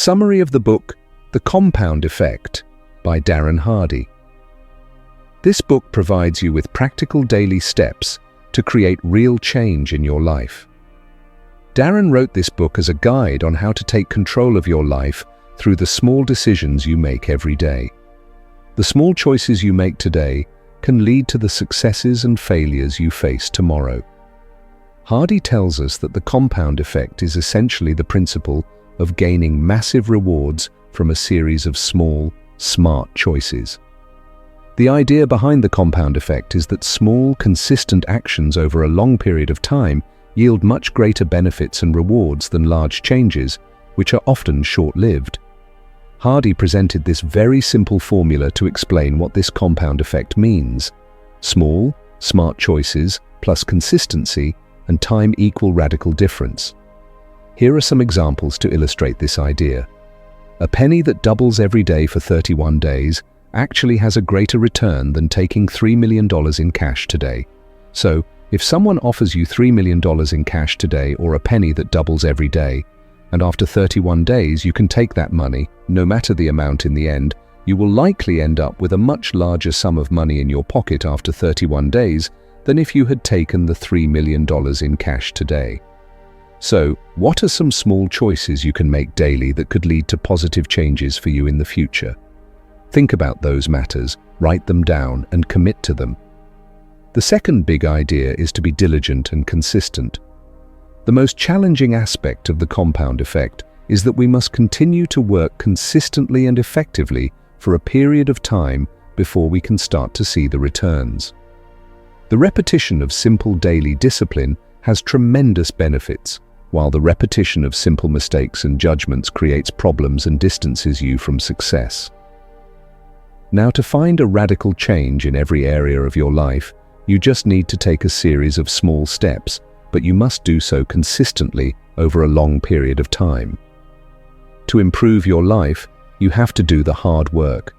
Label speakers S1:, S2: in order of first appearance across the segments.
S1: Summary of the book, The Compound Effect by Darren Hardy. This book provides you with practical daily steps to create real change in your life. Darren wrote this book as a guide on how to take control of your life through the small decisions you make every day. The small choices you make today can lead to the successes and failures you face tomorrow. Hardy tells us that the compound effect is essentially the principle of gaining massive rewards from a series of small, smart choices. The idea behind the compound effect is that small, consistent actions over a long period of time yield much greater benefits and rewards than large changes, which are often short-lived. Hardy presented this very simple formula to explain what this compound effect means. Small, smart choices plus consistency and time equal radical difference. Here are some examples to illustrate this idea. A penny that doubles every day for 31 days actually has a greater return than taking $3 million in cash today. So, if someone offers you $3 million in cash today or a penny that doubles every day, and after 31 days you can take that money, no matter the amount in the end, you will likely end up with a much larger sum of money in your pocket after 31 days than if you had taken the $3 million in cash today. So, what are some small choices you can make daily that could lead to positive changes for you in the future? Think about those matters, write them down, and commit to them. The second big idea is to be diligent and consistent. The most challenging aspect of the compound effect is that we must continue to work consistently and effectively for a period of time before we can start to see the returns. The repetition of simple daily discipline has tremendous benefits, while the repetition of simple mistakes and judgments creates problems and distances you from success. Now, to find a radical change in every area of your life, you just need to take a series of small steps, but you must do so consistently over a long period of time. To improve your life, you have to do the hard work.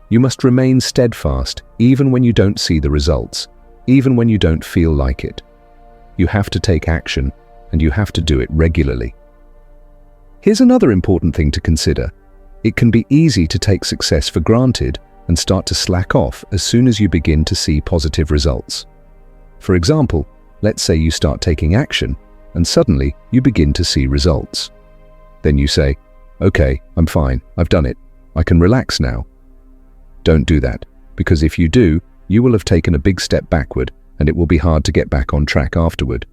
S1: You must remain steadfast even when you don't see the results, even when you don't feel like it. You have to take action, and you have to do it regularly. Here's another important thing to consider. It can be easy to take success for granted and start to slack off as soon as you begin to see positive results. For example, let's say you start taking action and suddenly you begin to see results. Then you say, "Okay, I'm fine, I've done it, I can relax now." Don't do that, because if you do, you will have taken a big step backward and it will be hard to get back on track afterward.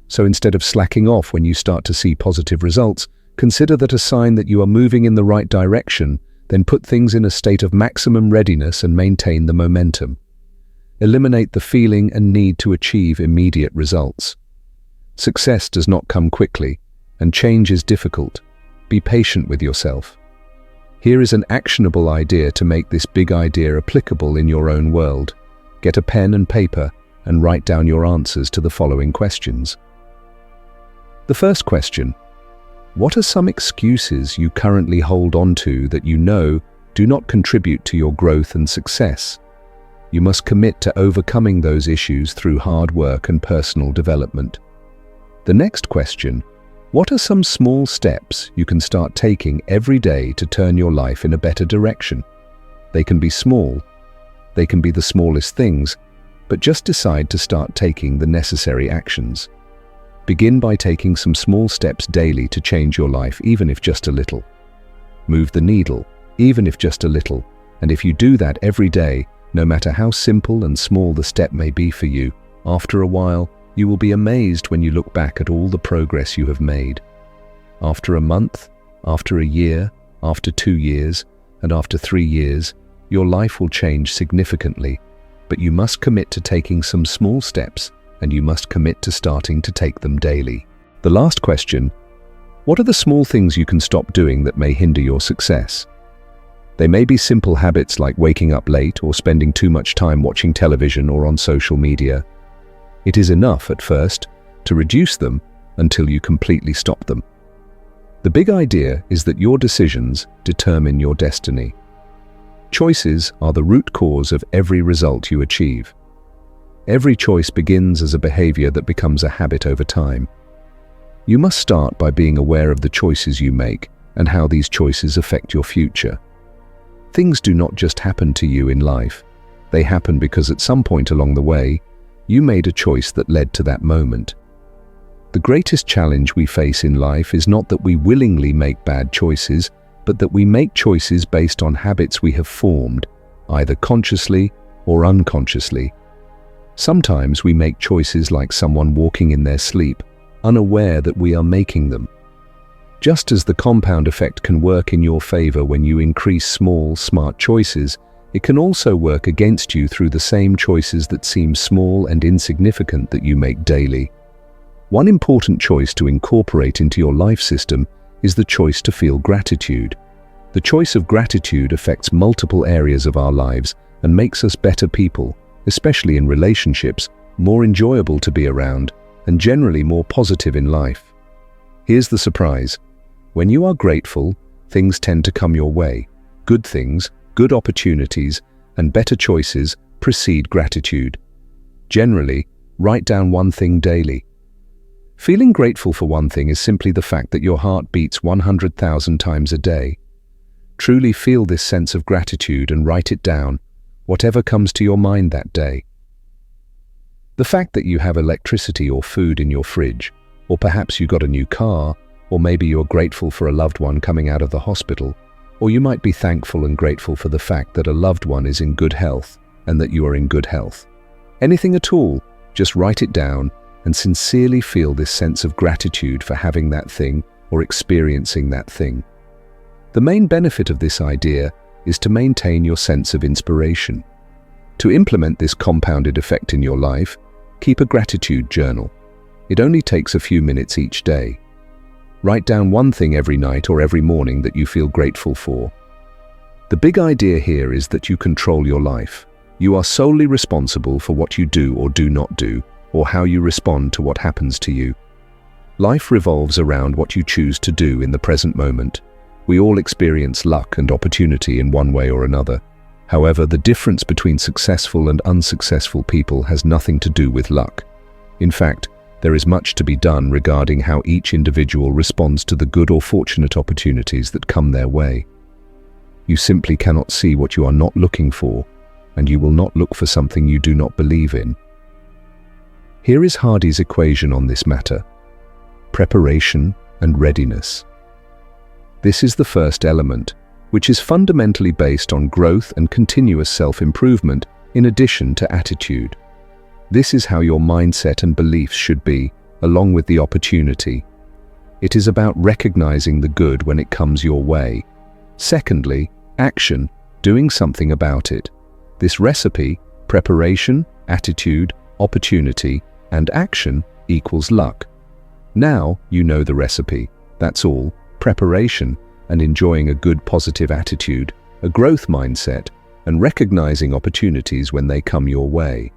S1: So instead of slacking off when you start to see positive results, consider that a sign that you are moving in the right direction, then put things in a state of maximum readiness and maintain the momentum. Eliminate the feeling and need to achieve immediate results. Success does not come quickly, and change is difficult. Be patient with yourself. Here is an actionable idea to make this big idea applicable in your own world. Get a pen and paper and write down your answers to the following questions. The first question: what are some excuses you currently hold on to that you know do not contribute to your growth and success? You must commit to overcoming those issues through hard work and personal development. The next question: what are some small steps you can start taking every day to turn your life in a better direction? They can be small, they can be the smallest things, but just decide to start taking the necessary actions. Begin by taking some small steps daily to change your life, even if just a little. Move the needle, even if just a little, and if you do that every day, no matter how simple and small the step may be for you, after a while, you will be amazed when you look back at all the progress you have made. After a month, after a year, after 2 years, and after 3 years, your life will change significantly, but you must commit to taking some small steps, and you must commit to starting to take them daily. The last question: what are the small things you can stop doing that may hinder your success? They may be simple habits like waking up late or spending too much time watching television or on social media. It is enough at first to reduce them until you completely stop them. The big idea is that your decisions determine your destiny. Choices are the root cause of every result you achieve. Every choice begins as a behavior that becomes a habit over time. You must start by being aware of the choices you make and how these choices affect your future. Things do not just happen to you in life. They happen because at some point along the way, you made a choice that led to that moment. The greatest challenge we face in life is not that we willingly make bad choices, but that we make choices based on habits we have formed, either consciously or unconsciously. Sometimes we make choices like someone walking in their sleep, unaware that we are making them. Just as the compound effect can work in your favor when you increase small, smart choices, it can also work against you through the same choices that seem small and insignificant that you make daily. One important choice to incorporate into your life system is the choice to feel gratitude. The choice of gratitude affects multiple areas of our lives and makes us better people, especially in relationships, more enjoyable to be around, and generally more positive in life. Here's the surprise. When you are grateful, things tend to come your way. Good things, good opportunities, and better choices precede gratitude. Generally, write down one thing daily. Feeling grateful for one thing is simply the fact that your heart beats 100,000 times a day. Truly feel this sense of gratitude and write it down, whatever comes to your mind that day. The fact that you have electricity or food in your fridge, or perhaps you got a new car, or maybe you're grateful for a loved one coming out of the hospital, or you might be thankful and grateful for the fact that a loved one is in good health and that you are in good health. Anything at all, just write it down and sincerely feel this sense of gratitude for having that thing or experiencing that thing. The main benefit of this idea is to maintain your sense of inspiration. To implement this compounded effect in your life, keep a gratitude journal. It only takes a few minutes each day. Write down one thing every night or every morning that you feel grateful for. The big idea here is that you control your life. You are solely responsible for what you do or do not do, or how you respond to what happens to you. Life revolves around what you choose to do in the present moment. We all experience luck and opportunity in one way or another. However, the difference between successful and unsuccessful people has nothing to do with luck. In fact, there is much to be done regarding how each individual responds to the good or fortunate opportunities that come their way. You simply cannot see what you are not looking for, and you will not look for something you do not believe in. Here is Hardy's equation on this matter: preparation and readiness. This is the first element, which is fundamentally based on growth and continuous self-improvement in addition to attitude. This is how your mindset and beliefs should be, along with the opportunity. It is about recognizing the good when it comes your way. Secondly, action, doing something about it. This recipe, preparation, attitude, opportunity, and action equals luck. Now you know the recipe. That's all. Preparation and enjoying a good positive attitude, a growth mindset, and recognizing opportunities when they come your way.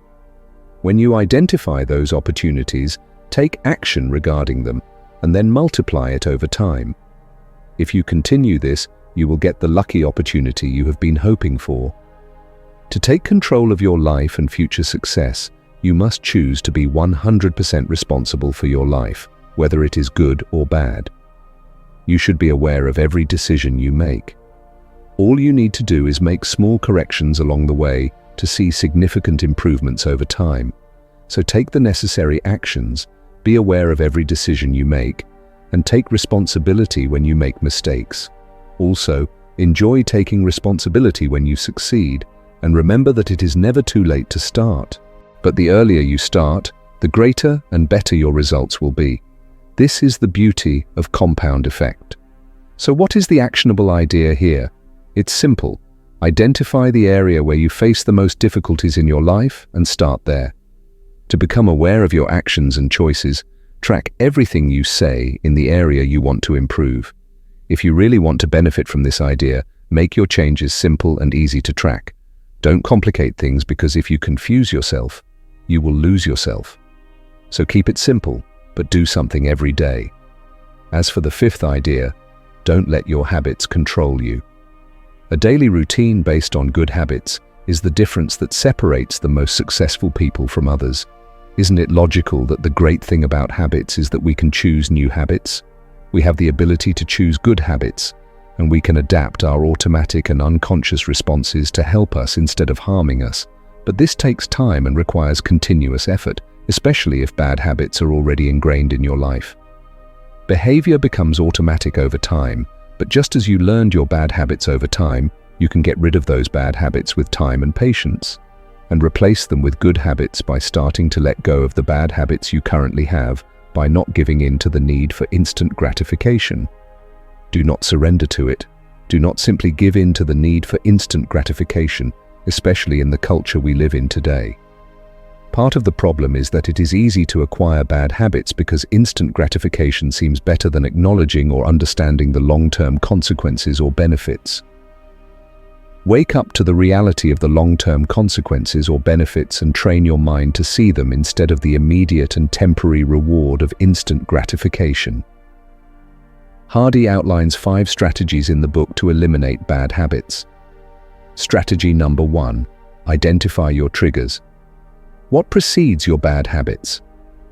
S1: When you identify those opportunities, take action regarding them, and then multiply it over time. If you continue this, you will get the lucky opportunity you have been hoping for. To take control of your life and future success, you must choose to be 100% responsible for your life, whether it is good or bad. You should be aware of every decision you make. All you need to do is make small corrections along the way to see significant improvements over time. So take the necessary actions, be aware of every decision you make, and take responsibility when you make mistakes. Also, enjoy taking responsibility when you succeed, and remember that it is never too late to start. But the earlier you start, the greater and better your results will be. This is the beauty of compound effect. So what is the actionable idea here? It's simple. Identify the area where you face the most difficulties in your life and start there. To become aware of your actions and choices, track everything you say in the area you want to improve. If you really want to benefit from this idea, make your changes simple and easy to track. Don't complicate things, because if you confuse yourself, you will lose yourself. So keep it simple, but do something every day. As for the fifth idea, don't let your habits control you. A daily routine based on good habits is the difference that separates the most successful people from others. Isn't it logical that the great thing about habits is that we can choose new habits? We have the ability to choose good habits, and we can adapt our automatic and unconscious responses to help us instead of harming us. But this takes time and requires continuous effort, especially if bad habits are already ingrained in your life. Behavior becomes automatic over time, but just as you learned your bad habits over time, you can get rid of those bad habits with time and patience, and replace them with good habits by starting to let go of the bad habits you currently have by not giving in to the need for instant gratification. Do not surrender to it. Do not simply give in to the need for instant gratification, especially in the culture we live in today. Part of the problem is that it is easy to acquire bad habits because instant gratification seems better than acknowledging or understanding the long-term consequences or benefits. Wake up to the reality of the long-term consequences or benefits and train your mind to see them instead of the immediate and temporary reward of instant gratification. Hardy outlines 5 strategies in the book to eliminate bad habits. Strategy number 1. Identify your triggers. What precedes your bad habits?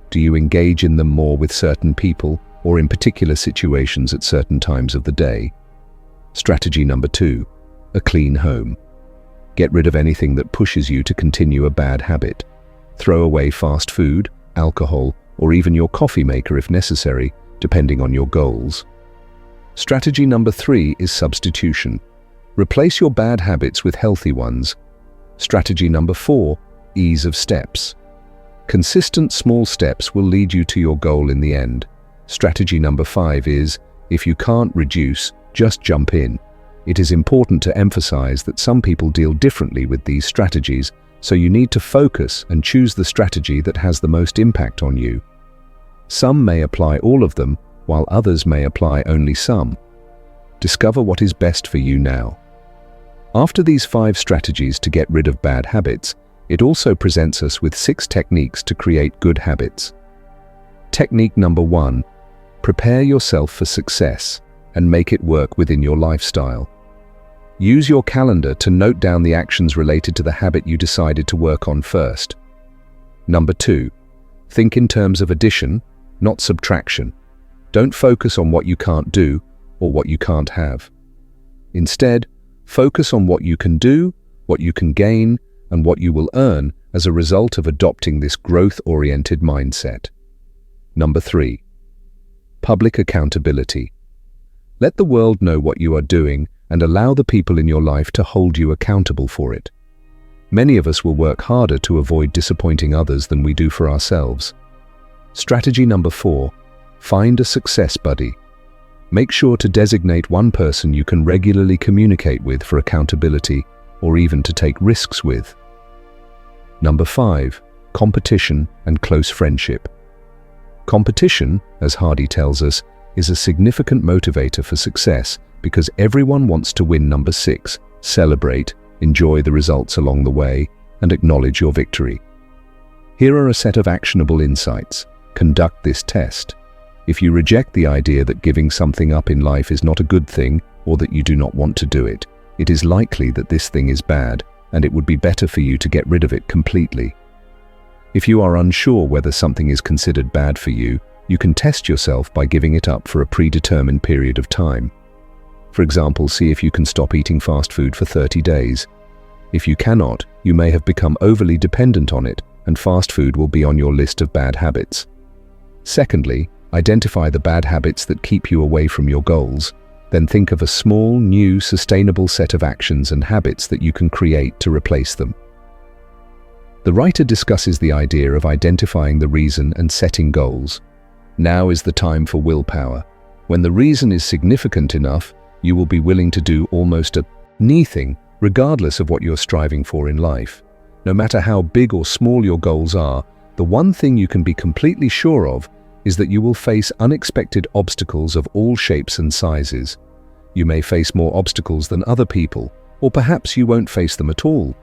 S1: Do you engage in them more with certain people or in particular situations at certain times of the day? Strategy number 2. A clean home. Get rid of anything that pushes you to continue a bad habit. Throw away fast food, alcohol, or even your coffee maker if necessary, depending on your goals. Strategy number 3 is substitution. Replace your bad habits with healthy ones. Strategy number 4, ease of steps. Consistent small steps will lead you to your goal in the end. Strategy number 5 is, if you can't reduce, just jump in. It is important to emphasize that some people deal differently with these strategies, so you need to focus and choose the strategy that has the most impact on you. Some may apply all of them, while others may apply only some. Discover what is best for you now. After these 5 strategies to get rid of bad habits, it also presents us with 6 techniques to create good habits. Technique number 1. Prepare yourself for success and make it work within your lifestyle. Use your calendar to note down the actions related to the habit you decided to work on first. Number 2. Think in terms of addition, not subtraction. Don't focus on what you can't do or what you can't have. Instead, focus on what you can do, what you can gain, and what you will earn as a result of adopting this growth-oriented mindset. Number 3. Public accountability. Let the world know what you are doing and allow the people in your life to hold you accountable for it. Many of us will work harder to avoid disappointing others than we do for ourselves. Strategy number 4. Find a success buddy. Make sure to designate one person you can regularly communicate with for accountability or even to take risks with. Number 5. Competition and close friendship. Competition, as Hardy tells us, is a significant motivator for success because everyone wants to win. Number 6. Celebrate, enjoy the results along the way, and acknowledge your victory. Here are a set of actionable insights. Conduct this test. If you reject the idea that giving something up in life is not a good thing or that you do not want to do it, it is likely that this thing is bad and it would be better for you to get rid of it completely. If you are unsure whether something is considered bad for you, you can test yourself by giving it up for a predetermined period of time. For example, see if you can stop eating fast food for 30 days. If you cannot, you may have become overly dependent on it, and fast food will be on your list of bad habits. Secondly, identify the bad habits that keep you away from your goals. Then think of a small, new, sustainable set of actions and habits that you can create to replace them. The writer discusses the idea of identifying the reason and setting goals. Now is the time for willpower. When the reason is significant enough, you will be willing to do almost anything, regardless of what you're striving for in life. No matter how big or small your goals are, the one thing you can be completely sure of is that you will face unexpected obstacles of all shapes and sizes. You may face more obstacles than other people, or perhaps you won't face them at all.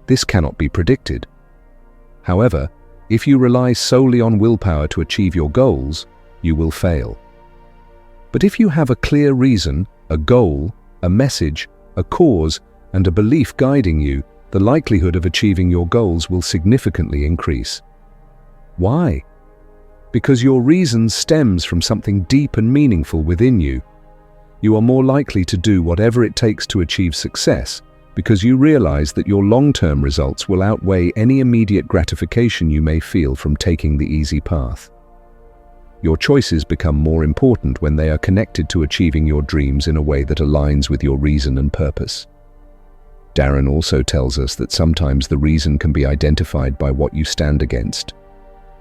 S1: This cannot be predicted. However, if you rely solely on willpower to achieve your goals, you will fail. But if you have a clear reason, a goal, a message, a cause, and a belief guiding you, the likelihood of achieving your goals will significantly increase. Why? Because your reason stems from something deep and meaningful within you. You are more likely to do whatever it takes to achieve success because you realize that your long-term results will outweigh any immediate gratification you may feel from taking the easy path. Your choices become more important when they are connected to achieving your dreams in a way that aligns with your reason and purpose. Darren also tells us that sometimes the reason can be identified by what you stand against.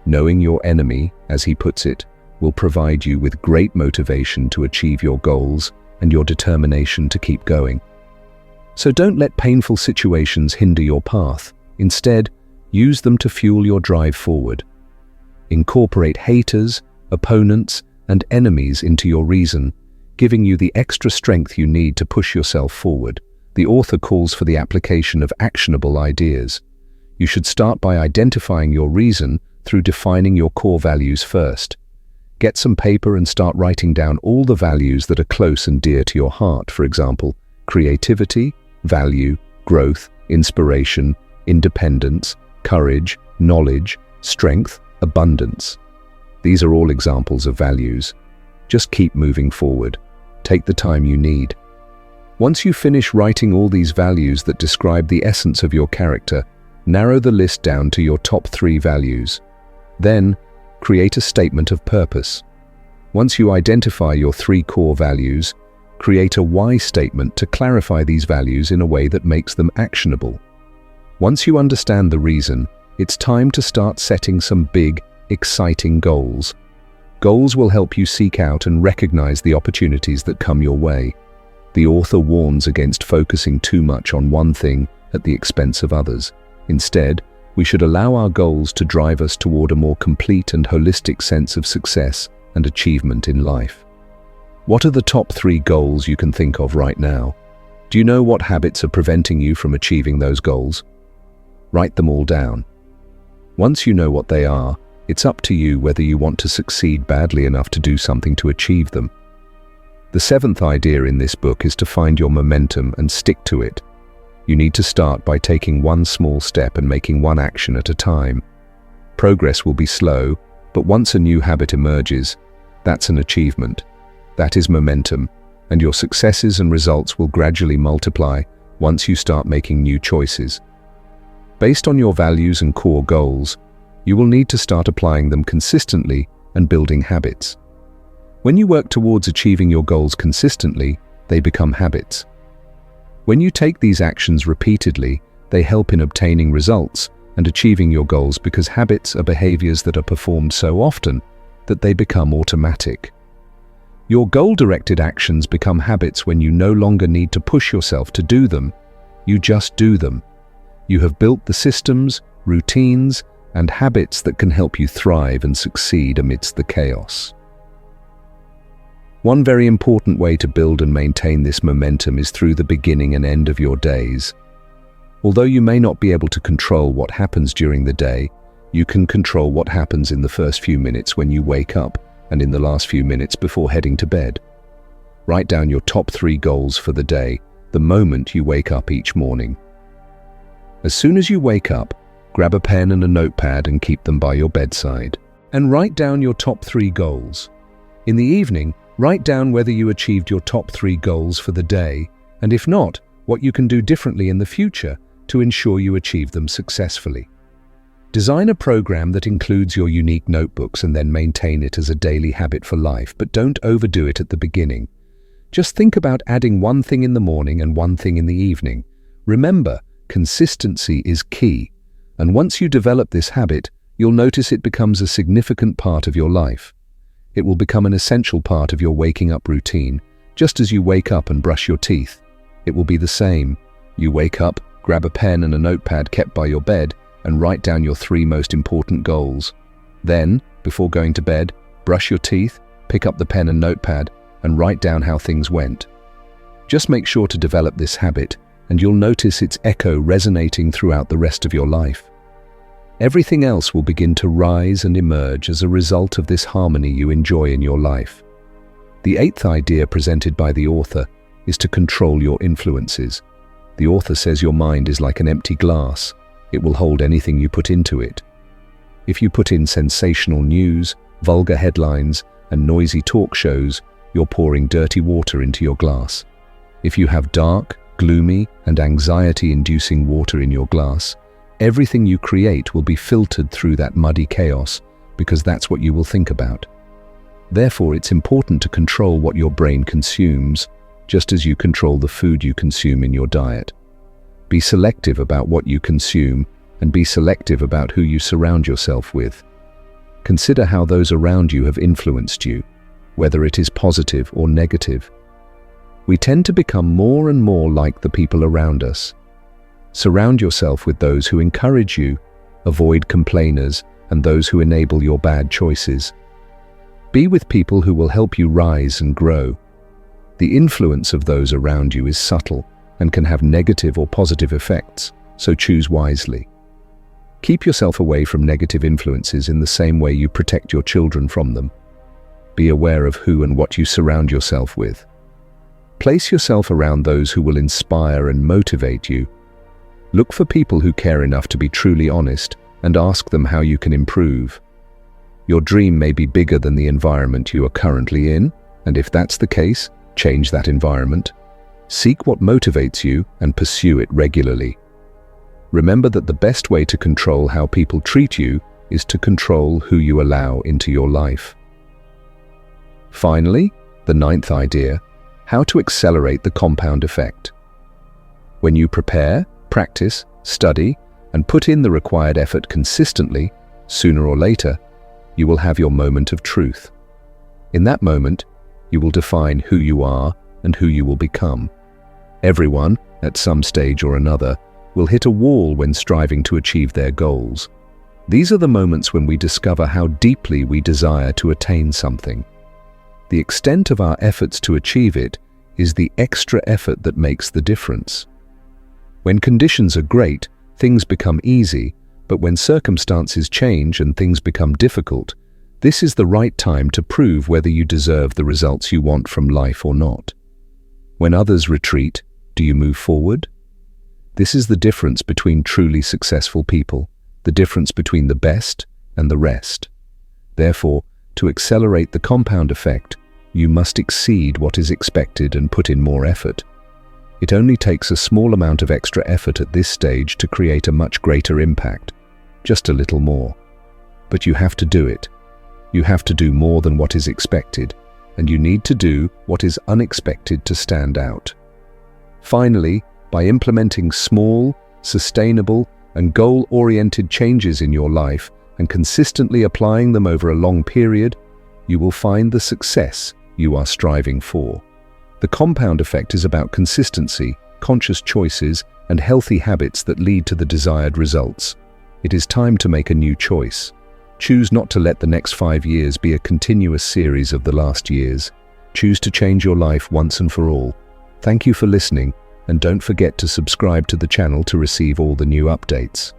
S1: Knowing your enemy, as he puts it, will provide you with great motivation to achieve your goals and your determination to keep going. So don't let painful situations hinder your path. Instead, use them to fuel your drive forward. Incorporate haters, opponents, and enemies into your reason, giving you the extra strength you need to push yourself forward. The author calls for the application of actionable ideas. You should start by identifying your reason through defining your core values first. Get some paper and start writing down all the values that are close and dear to your heart. For example, creativity, value, growth, inspiration, independence, courage, knowledge, strength, abundance. These are all examples of values. Just keep moving forward. Take the time you need. Once you finish writing all these values that describe the essence of your character, narrow the list down to your top 3 values. Then, create a statement of purpose. Once you identify your 3 core values, create a why statement to clarify these values in a way that makes them actionable. Once you understand the reason, it's time to start setting some big, exciting goals. Goals will help you seek out and recognize the opportunities that come your way. The author warns against focusing too much on one thing at the expense of others. Instead, we should allow our goals to drive us toward a more complete and holistic sense of success and achievement in life. What are the top 3 goals you can think of right now? Do you know what habits are preventing you from achieving those goals? Write them all down. Once you know what they are, it's up to you whether you want to succeed badly enough to do something to achieve them. The 7th idea in this book is to find your momentum and stick to it. You need to start by taking one small step and making one action at a time. Progress will be slow, but once a new habit emerges, that's an achievement. That is momentum, and your successes and results will gradually multiply once you start making new choices. Based on your values and core goals, you will need to start applying them consistently and building habits. When you work towards achieving your goals consistently, they become habits. When you take these actions repeatedly, they help in obtaining results and achieving your goals because habits are behaviors that are performed so often that they become automatic. Your goal-directed actions become habits when you no longer need to push yourself to do them. You just do them. You have built the systems, routines, and habits that can help you thrive and succeed amidst the chaos. One very important way to build and maintain this momentum is through the beginning and end of your days. Although you may not be able to control what happens during the day, you can control what happens in the first few minutes when you wake up and in the last few minutes before heading to bed. Write down your top 3 goals for the day the moment you wake up each morning. As soon as you wake up, grab a pen and a notepad and keep them by your bedside. And write down your top 3 goals. In the evening, write down whether you achieved your top 3 goals for the day, and if not, what you can do differently in the future to ensure you achieve them successfully. Design a program that includes your unique notebooks and then maintain it as a daily habit for life, but don't overdo it at the beginning. Just think about adding one thing in the morning and one thing in the evening. Remember, consistency is key, and once you develop this habit, you'll notice it becomes a significant part of your life. It will become an essential part of your waking up routine, just as you wake up and brush your teeth. It will be the same. You wake up, grab a pen and a notepad kept by your bed, and write down your 3 most important goals. Then, before going to bed, brush your teeth, pick up the pen and notepad, and write down how things went. Just make sure to develop this habit, and you'll notice its echo resonating throughout the rest of your life. Everything else will begin to rise and emerge as a result of this harmony you enjoy in your life. The 8th idea presented by the author is to control your influences. The author says your mind is like an empty glass. It will hold anything you put into it. If you put in sensational news, vulgar headlines, and noisy talk shows, you're pouring dirty water into your glass. If you have dark, gloomy, and anxiety-inducing water in your glass, everything you create will be filtered through that muddy chaos, because that's what you will think about. Therefore, it's important to control what your brain consumes, just as you control the food you consume in your diet. Be selective about what you consume, and be selective about who you surround yourself with. Consider how those around you have influenced you, whether it is positive or negative. We tend to become more and more like the people around us. Surround yourself with those who encourage you, avoid complainers, and those who enable your bad choices. Be with people who will help you rise and grow. The influence of those around you is subtle and can have negative or positive effects, so choose wisely. Keep yourself away from negative influences in the same way you protect your children from them. Be aware of who and what you surround yourself with. Place yourself around those who will inspire and motivate you. Look for people who care enough to be truly honest and ask them how you can improve. Your dream may be bigger than the environment you are currently in, and if that's the case, change that environment. Seek what motivates you and pursue it regularly. Remember that the best way to control how people treat you is to control who you allow into your life. Finally, the 9th idea, how to accelerate the compound effect. When you prepare, practice, study, and put in the required effort consistently, sooner or later, you will have your moment of truth. In that moment, you will define who you are and who you will become. Everyone, at some stage or another, will hit a wall when striving to achieve their goals. These are the moments when we discover how deeply we desire to attain something. The extent of our efforts to achieve it is the extra effort that makes the difference. When conditions are great, things become easy, but when circumstances change and things become difficult, this is the right time to prove whether you deserve the results you want from life or not. When others retreat, do you move forward? This is the difference between truly successful people, the difference between the best and the rest. Therefore, to accelerate the compound effect, you must exceed what is expected and put in more effort. It only takes a small amount of extra effort at this stage to create a much greater impact, just a little more. But you have to do it. You have to do more than what is expected, and you need to do what is unexpected to stand out. Finally, by implementing small, sustainable, and goal-oriented changes in your life and consistently applying them over a long period, you will find the success you are striving for. The compound effect is about consistency, conscious choices, and healthy habits that lead to the desired results. It is time to make a new choice. Choose not to let the next 5 years be a continuous series of the last years. Choose to change your life once and for all. Thank you for listening, and don't forget to subscribe to the channel to receive all the new updates.